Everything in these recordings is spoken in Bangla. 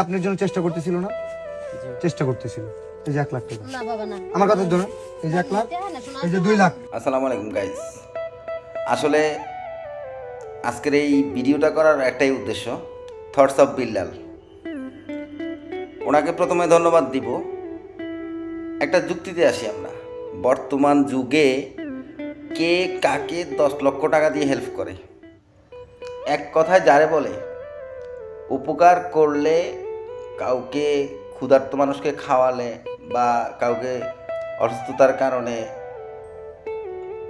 আপনার জন্য চেষ্টা করতেছিল না? চেষ্টা করতেছিল। এই যে 1 লাখ টাকা। না বাবা না, আমার কথা ধরুন, এই যে 1 লাখ, এই যে 2 লাখ। আসসালামু আলাইকুম গাইস। আসলে আজকের এই ভিডিওটা করার একটাই উদ্দেশ্য, থটস অফ বিল্লাল। ওনাকে প্রথমে ধন্যবাদ দিব। একটা যুক্তিতে আসি আমরা। বর্তমান যুগে কে কাকে 10 লক্ষ টাকা দিয়ে হেল্প করে? এক কথায় যারে বলে উপকার করলে, কাউকে ক্ষুধার্ত মানুষকে খাওয়ালে বা কাউকে অসুস্থতার কারণে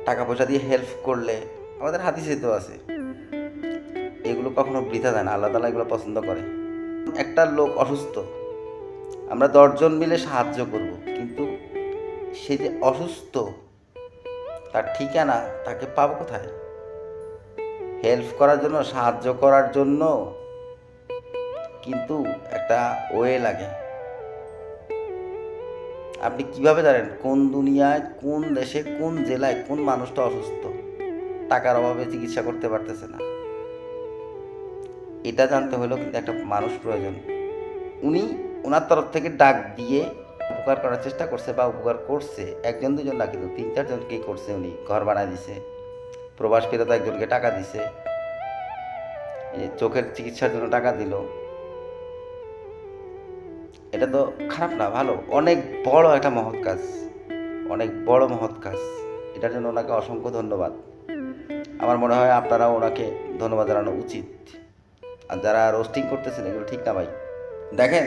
টাকা পয়সা দিয়ে হেল্প করলে, আমাদের হাদিসে তো আছে, এগুলো কখনো বৃথা যায় না। আল্লাহ তাআলা এগুলো পছন্দ করে। একটা লোক অসুস্থ, আমরা 10 জন মিলে সাহায্য করব, কিন্তু সে যে অসুস্থ তার ঠিকানা তাকে পাবো কোথায়? হেল্প করার জন্য, সাহায্য করার জন্য কিন্তু একটা ওয়ে লাগে। আপনি কিভাবে জানেন কোন দুনিয়ায়, কোন দেশে, কোন জেলায় কোন মানুষটা অসুস্থ, টাকার অভাবে চিকিৎসা করতে পারতেছে না? এটা জানতে হলেও কিন্তু একটা মানুষ প্রয়োজন। উনি ওনার তরফ থেকে ডাক দিয়ে উপকার করার চেষ্টা করছে বা উপকার করছে। 1 জন 2 জন না, কিন্তু 3-4 জনকেই করছে। উনি ঘর বানায় দিছে, প্রবাস ফেরত একজনকে টাকা দিছে, চোখের চিকিৎসার জন্য টাকা দিল। এটা তো খারাপ না, ভালো, অনেক বড় একটা মহৎ কাজ, অনেক বড় মহৎ কাজ। এটার জন্য ওনাকে অসংখ্য ধন্যবাদ। আমার মনে হয় আপনারাও ওনাকে ধন্যবাদ জানানো উচিত। আর যারা রোস্টিং করতেছেন, এগুলো ঠিক না ভাই। দেখেন,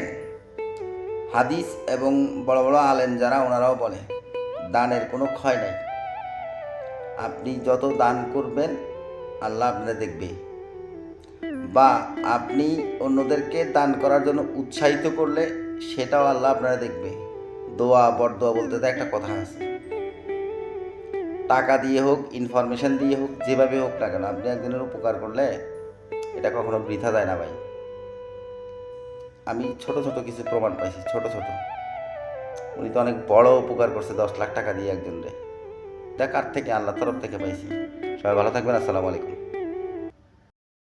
হাদিস এবং বড় বড় আলেম যারা, ওনারাও বলে দানের কোনো ক্ষয় নাই। আপনি যত দান করবেন আল্লাহ আপনারা দেখবে, বা আপনি অন্যদেরকে দান করার জন্য উৎসাহিত করলে সেটাও আল্লাহ আপনারা দেখবে। দোয়া বরদোয়া বলতে তো একটা কথা আছে। টাকা দিয়ে হোক, ইনফরমেশন দিয়ে হোক, যেভাবে হোক না কেন, আপনি একজনের উপকার করলে এটা কখনো বৃথা যায় না ভাই। আমি ছোট ছোট কিছু প্রমাণ পাইছি, ছোট ছোট। উনি তো অনেক বড় উপকার করছে 10 লাখ টাকা দিয়ে একজনরে। এটা কার থেকে? আল্লাহর তরফ থেকে পাইছি। সবাই ভালো থাকবেন। আসসালামু আলাইকুম।